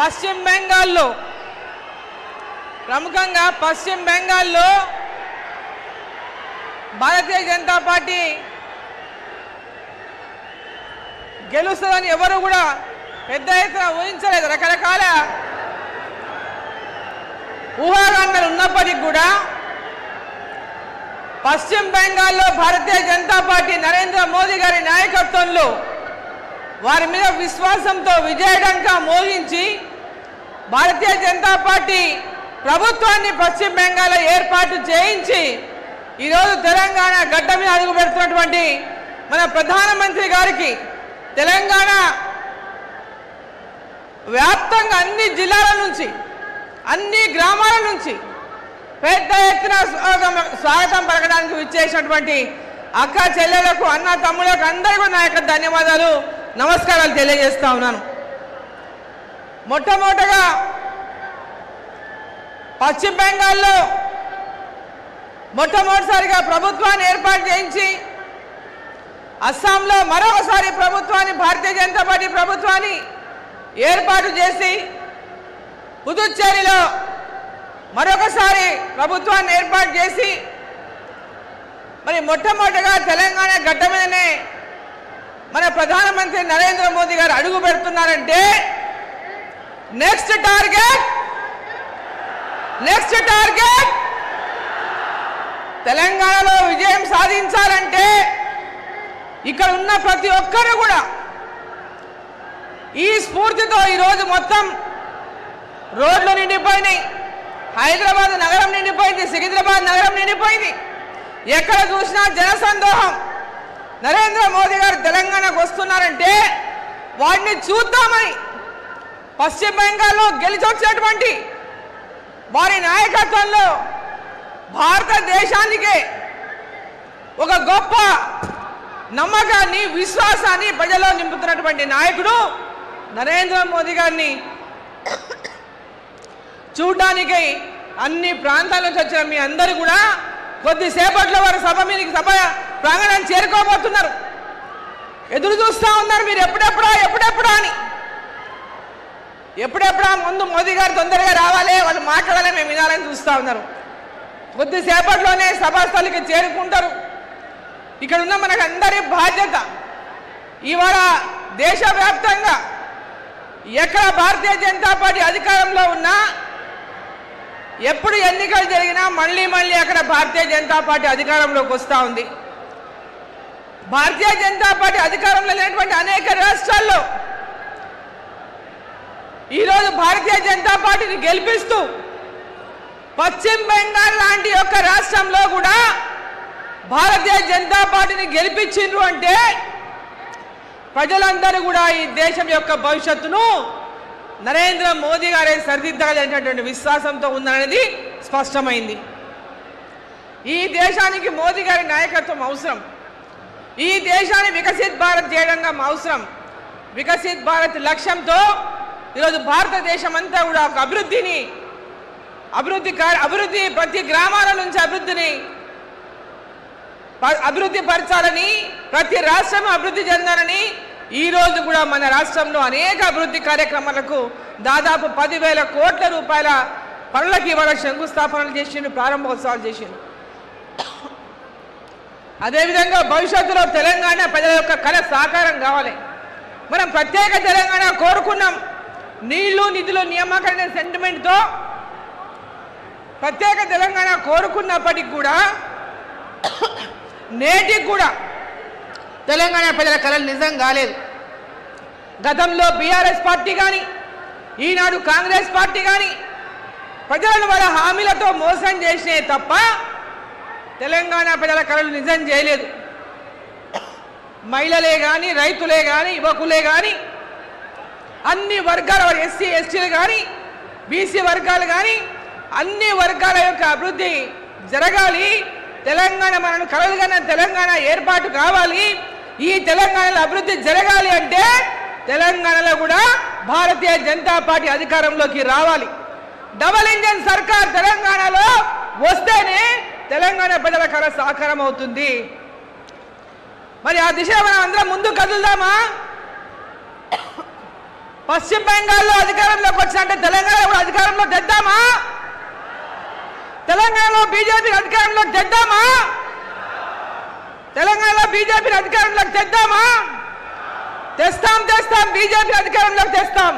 పశ్చిమ బెంగాల్లో ప్రముఖంగా పశ్చిమ బెంగాల్లో భారతీయ జనతా పార్టీ గెలుస్తుందని ఎవరు కూడా పెద్ద ఎత్తున ఊహించలేదు. రకరకాల ఊహాగానాలు ఉన్నప్పటికీ కూడా పశ్చిమ బెంగాల్లో భారతీయ జనతా పార్టీ నరేంద్ర మోదీ గారి నాయకత్వంలో వారి మీద విశ్వాసంతో విజయడంకా మోగించి భారతీయ జనతా పార్టీ ప్రభుత్వాన్ని పశ్చిమ బెంగాల్లో ఏర్పాటు చేయించి ఈరోజు తెలంగాణ గడ్డ మీద అడుగు పెడుతున్నటువంటి మన ప్రధానమంత్రి గారికి తెలంగాణ వ్యాప్తంగా అన్ని జిల్లాల నుంచి అన్ని గ్రామాల నుంచి పెద్ద ఎత్తున స్వాగతం పలకడానికి విచ్చేసినటువంటి అక్క చెల్లెలకు అన్న తమ్ముళ్ళకు అందరికీ నా యొక్క ధన్యవాదాలు నమస్కారాలు తెలియజేస్తా ఉన్నాను. మొట్టమొదటగా పశ్చిమ బెంగాల్లో మొట్టమొదటిసారిగా ప్రభుత్వాన్ని ఏర్పాటు చేయించి అస్సాంలో మరొకసారి ప్రభుత్వాన్ని భారతీయ జనతా పార్టీ ప్రభుత్వాన్ని ఏర్పాటు చేసి పుదుచ్చేరిలో మరొకసారి ప్రభుత్వాన్ని ఏర్పాటు చేసి మరి మొట్టమొదటిగా తెలంగాణ గడ్డ మీదనే మన ప్రధానమంత్రి నరేంద్ర మోదీ గారు అడుగు పెడుతున్నారంటే నెక్స్ట్ టార్గెట్ తెలంగాణలో విజయం సాధించాలంటే ఇక్కడ ఉన్న ప్రతి ఒక్కరు కూడా ఈ స్ఫూర్తితో ఈరోజు మొత్తం రోడ్లు నిండిపోయినాయి. హైదరాబాద్ నగరం నిండిపోయింది, సికింద్రాబాద్ నగరం నిండిపోయింది. ఎక్కడ చూసినా జనసందోహం. నరేంద్ర మోదీ గారు తెలంగాణకు వస్తున్నారంటే వాడిని చూద్దామని పశ్చిమ బెంగాల్లో గెలిచొచ్చినటువంటి వారి నాయకత్వంలో భారతదేశానికే ఒక గొప్ప నమ్మకాన్ని విశ్వాసాన్ని ప్రజల్లో నింపుతున్నటువంటి నాయకుడు నరేంద్ర మోదీ గారిని చూడడానికి అన్ని ప్రాంతాల నుంచి వచ్చిన మీ అందరూ కూడా కొద్దిసేపట్లో వారి సభ ప్రాంగణం చేరుకోబోతున్నారు. ఎదురు చూస్తూ ఉన్నారు మీరు ఎప్పుడెప్పుడా అని. ఎప్పుడెప్పుడా ముందు మోదీ గారు తొందరగా రావాలి, వాళ్ళు మాట్లాడాలి, మేము వినాలని చూస్తూ ఉన్నారు. కొద్దిసేపట్లోనే సభాస్థలికి చేరుకుంటారు. ఇక్కడ ఉన్న మనకు అందరి బాధ్యత ఇవాళ దేశవ్యాప్తంగా ఎక్కడ భారతీయ జనతా పార్టీ అధికారంలో ఉన్నా ఎప్పుడు ఎన్నికలు జరిగినా మళ్ళీ అక్కడ భారతీయ జనతా పార్టీ అధికారంలోకి వస్తూ ఉంది. భారతీయ జనతా పార్టీ అధికారంలో లేనటువంటి అనేక రాష్ట్రాల్లో ఈరోజు భారతీయ జనతా పార్టీని గెలిపిస్తూ పశ్చిమ బెంగాల్ లాంటి యొక్క రాష్ట్రంలో కూడా భారతీయ జనతా పార్టీని గెలిపించిండ్రు అంటే ప్రజలందరూ కూడా ఈ దేశం యొక్క భవిష్యత్తును నరేంద్ర మోదీ గారే సరిదిద్దగలిగినటువంటి విశ్వాసంతో ఉందనేది స్పష్టమైంది. ఈ దేశానికి మోదీ గారి నాయకత్వం అవసరం. ఈ దేశాన్ని వికసిత్ భారత్ చేయడం అవసరం. వికసిత్ భారత్ లక్ష్యంతో ఈరోజు భారతదేశం అంతా కూడా ఒక అభివృద్ధి ప్రతి గ్రామాల నుంచి అభివృద్ధి పరచాలని, ప్రతి రాష్ట్రం అభివృద్ధి చెందాలని ఈరోజు కూడా మన రాష్ట్రంలో అనేక అభివృద్ధి కార్యక్రమాలకు దాదాపు 10,000 కోట్ల రూపాయల పనులకి ఇవాళ శంకుస్థాపనలు చేసిండు, ప్రారంభోత్సవాలు చేసిండు. అదేవిధంగా భవిష్యత్తులో తెలంగాణ ప్రజల యొక్క కళ సాకారం కావాలి. మనం ప్రత్యేక తెలంగాణ కోరుకున్నాం. నీళ్లు నిధులు నియామకరణ సెంటిమెంట్తో ప్రత్యేక తెలంగాణ కోరుకున్నప్పటికీ కూడా నేటికి కూడా తెలంగాణ ప్రజల కళలు నిజం కాలేదు. గతంలో బీఆర్ఎస్ పార్టీ కానీ ఈనాడు కాంగ్రెస్ పార్టీ కానీ ప్రజలను వాళ్ళ హామీలతో మోసం చేసినే తప్ప తెలంగాణ ప్రజల కళలు నిజం చేయలేదు. మహిళలే కానీ, రైతులే కానీ, యువకులే కానీ, అన్ని వర్గాల ఎస్సీ ఎస్టీలు కానీ, బీసీ వర్గాలు కానీ అన్ని వర్గాల యొక్క అభివృద్ధి జరగాలి. తెలంగాణ మనను కలలుగన్న తెలంగాణ ఏర్పాటు కావాలి. ఈ తెలంగాణలో అభివృద్ధి జరగాలి అంటే తెలంగాణలో కూడా భారతీయ జనతా పార్టీ అధికారంలోకి రావాలి. డబుల్ ఇంజన్ సర్కార్ తెలంగాణలో వస్తేనే తెలంగాణ ప్రజల కళ సాకారం అవుతుంది. మరి ఆ దిశ మనం అందరం ముందు కదులుదామా? పశ్చిమ బెంగాల్లో అధికారంలోకి వచ్చినట్టే తెలంగాణ కూడా అధికారంలో తెద్దామా? తెలంగాణలో బీజేపీ అధికారంలో తెద్దామా? తెలంగాణలో బీజేపీ అధికారంలోకి తెద్దామా? తెస్తాం, బీజేపీ అధికారంలోకి తెస్తాం.